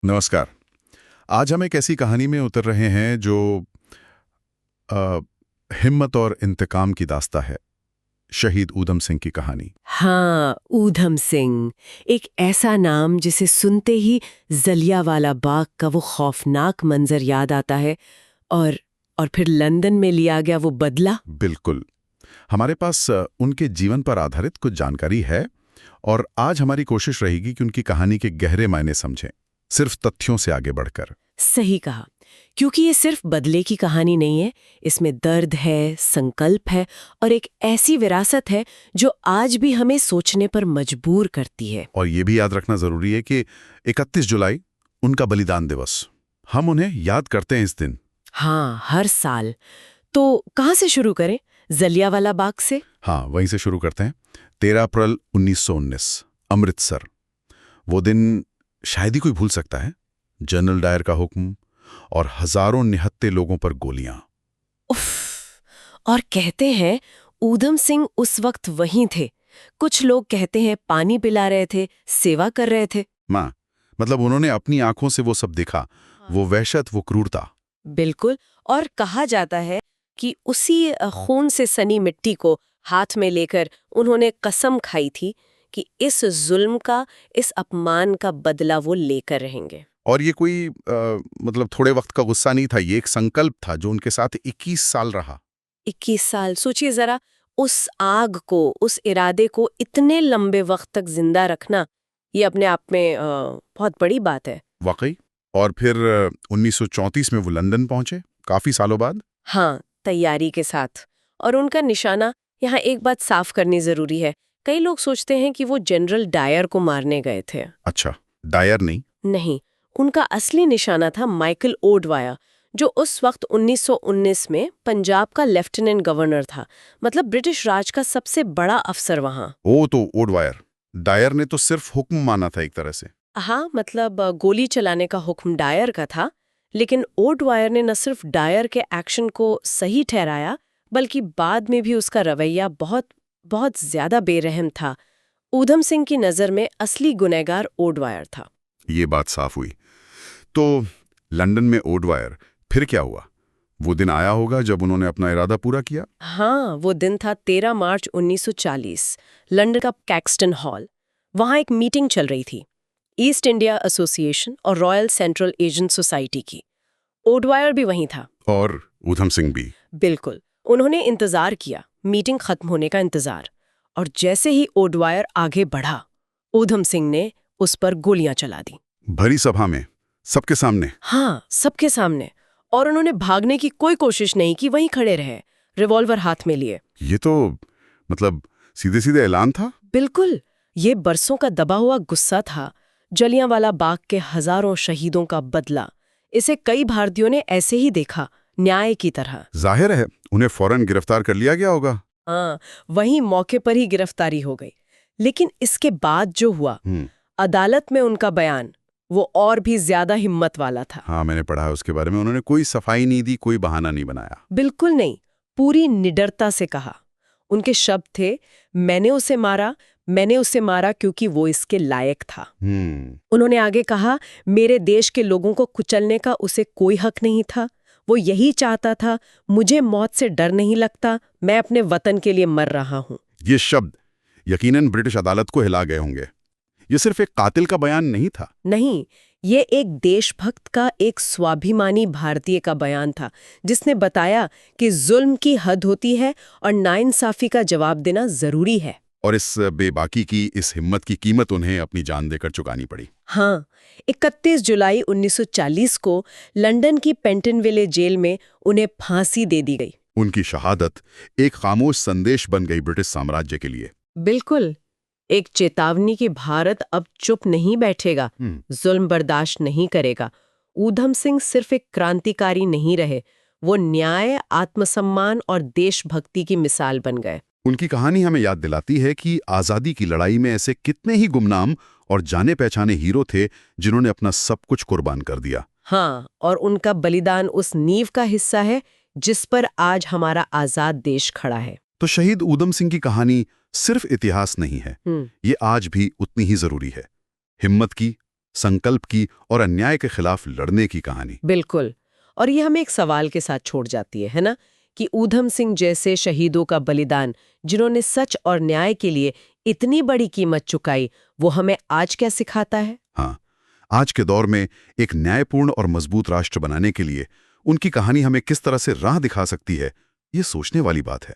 नमस्कार। आज हम एक ऐसी कहानी में उतर रहे हैं जो अ, हिम्मत और इंतकाम की दास्ता है। शहीद ऊधम सिंह की कहानी। हाँ, ऊधम सिंह। एक ऐसा नाम जिसे सुनते ही जलियांवाला बाग का वो खौफनाक मंजर याद आता है। और और फिर लंदन में लिया गया वो बदला। बिल्कुल। हमारे पास उनके जीवन पर आधारित कुछ जानकारी है और आज हमारी कोशिश रहेगी कि उनकी कहानी के गहरे मायने समझें, सिर्फ तथ्यों से आगे बढ़कर। सही कहा। क्योंकि ये सिर्फ बदले की कहानी नहीं है, इसमें दर्द है, संकल्प है और एक ऐसी विरासत है जो आज भी हमें सोचने पर मजबूर करती है। और ये भी याद रखना जरूरी है कि 31 जुलाई उनका बलिदान दिवस, हम उन्हें याद करते हैं इस दिन। हाँ, हर साल। तो कहाँ से शुरू करें? जलियांवाला बाग से? हाँ, वहीं से शुरू करते हैं। 13 अप्रैल 1919, अमृतसर। वो दिन शायद ही कोई भूल सकता है। जनरल डायर का हुक्म और हजारों निहत्थे लोगों पर गोलियां। उफ। और कहते हैं ऊधम सिंह उस वक्त वहीं थे। कुछ लोग कहते हैं पानी पिला रहे थे, सेवा कर रहे थे। माँ, मतलब उन्होंने अपनी आंखों से वो सब देखा, वो वहशत, वो क्रूरता। बिल्कुल। और कहा जाता है कि उसी खून से सनी मिट्टी को हाथ में लेकर उन्होंने कसम खाई थी कि इस जुल्म का, इस अपमान का बदला वो लेकर रहेंगे। और ये कोई मतलब थोड़े वक्त का गुस्सा नहीं था, ये एक संकल्प था जो उनके साथ 21 साल रहा। 21 साल, सोचिए जरा। उस आग को, उस इरादे को इतने लंबे वक्त तक जिंदा रखना, ये अपने आप में बहुत बड़ी बात है। वाकई। और फिर 1934 में वो लंदन पहुंचे, काफी सालों बाद। हाँ, तैयारी के साथ। और उनका निशाना, यहाँ एक बात साफ करनी जरूरी है। कई लोग सोचते हैं कि वो जनरल डायर को मारने गए थे। अच्छा, डायर नहीं। नहीं, उनका असली निशाना था माइकल ओडवायर, जो उस वक्त 1919 में पंजाब का लेफ्टिनेंट गवर्नर था। मतलब ब्रिटिश राज का सबसे बड़ा अफसर वहाँ। ओ तो ओडवायर। डायर ने तो सिर्फ हुक्म माना था एक तरह से। हाँ, मतलब गोली चलाने का हुक्म डायर का था। लेकिन ओडवायर ने न सिर्फ डायर के एक्शन को सही ठहराया, बल्कि बाद में भी उसका रवैया बहुत बहुत ज्यादा बेरहम था। ऊधम सिंह की नज़र में असली गुनहगार ओडवायर था। ये बात साफ हुई। तो लंदन में ओडवायर, फिर क्या हुआ? वो दिन आया होगा जब उन्होंने अपना इरादा पूरा किया। हाँ, वो दिन था 13 मार्च 1940, लंदन का कैक्सटन हॉल। वहाँ एक मीटिंग चल रही थी, ईस्ट इंडिया एसोसिएशन और रॉयल सेंट्रल एजेंट सोसाइटी की। ओडवायर भी वहीं था। और ऊधम सिंह भी। बिल्कुल। उन्होंने इंतजार किया, मीटिंग खत्म होने का इंतजार। और जैसे ही ओडवायर आगे बढ़ा, ऊधम सिंह ने उस पर गोलियां चला दी। भरी सभा में, सबके सामने। हाँ, सबके सामने। और उन्होंने भागने की कोई कोशिश नहीं की, वहीं खड़े रहे, रिवॉल्वर हाथ में लिए। ये तो मतलब सीधे सीधे ऐलान था। बिल्कुल। ये बरसों का दबा हुआ गुस्सा था, जलियांवाला बाग के हजारों शहीदों का बदला। इसे कई भारतीयों ने ऐसे ही देखा, न्याय की तरह। जाहिर है उन्हें फौरन गिरफ्तार कर लिया गया होगा। हाँ, वहीं मौके पर ही गिरफ्तारी हो गई। लेकिन इसके बाद जो हुआ, अदालत में उनका बयान, वो और भी ज्यादा हिम्मत वाला था। हाँ, मैंने पढ़ा है उसके बारे में। उन्होंने कोई सफाई नहीं दी, कोई बहाना नहीं बनाया। बिल्कुल नहीं, पूरी निडरता से कहा। उनके शब्द थे, मैंने उसे मारा क्योंकि वो इसके लायक था। उन्होंने आगे कहा, मेरे देश के लोगों को कुचलने का उसे कोई हक नहीं था। वो यही चाहता था, मुझे मौत से डर नहीं लगता, मैं अपने वतन के लिए मर रहा हूँ। ये शब्द यकीनन ब्रिटिश अदालत को हिला गए होंगे। ये सिर्फ एक कातिल का बयान नहीं था। नहीं, ये एक देशभक्त का, एक स्वाभिमानी भारतीय का बयान था, जिसने बताया कि जुल्म की हद होती है और नाइंसाफी का जवाब देना जरूरी है। और इस बेबाकी की, इस हिम्मत की कीमत उन्हें अपनी जान देकर चुकानी पड़ी। हाँ, 31 जुलाई 1940 को लंदन की पेंटनविले जेल में उन्हें फांसी दे दी गई। उनकी शहादत एक खामोश संदेश बन गई ब्रिटिश साम्राज्य के लिए। बिल्कुल, एक चेतावनी कि भारत अब चुप नहीं बैठेगा, जुल्म बर्दाश्त नहीं करेगा। ऊधम सिंह सिर्फ एक क्रांतिकारी नहीं रहे, वो न्याय, आत्मसम्मान और देशभक्ति की मिसाल बन गए। उनकी कहानी हमें याद दिलाती है कि आज़ादी की लड़ाई में ऐसे कितने ही गुमनाम और जाने पहचाने हीरो थे जिन्होंने अपना सब कुछ कुर्बान कर दिया। हाँ, और उनका बलिदान उस नींव का हिस्सा है जिस पर आज हमारा आजाद देश खड़ा है। तो शहीद ऊधम सिंह की कहानी सिर्फ इतिहास नहीं है, ये आज भी उतनी ही जरूरी है। हिम्मत की, संकल्प की और अन्याय के खिलाफ लड़ने की कहानी। बिल्कुल। और ये हमें एक सवाल के साथ छोड़ जाती है ना, कि ऊधम सिंह जैसे शहीदों का बलिदान, जिन्होंने सच और न्याय के लिए इतनी बड़ी कीमत चुकाई, वो हमें आज क्या सिखाता है? हाँ, आज के दौर में एक न्यायपूर्ण और मजबूत राष्ट्र बनाने के लिए उनकी कहानी हमें किस तरह से राह दिखा सकती है, ये सोचने वाली बात है।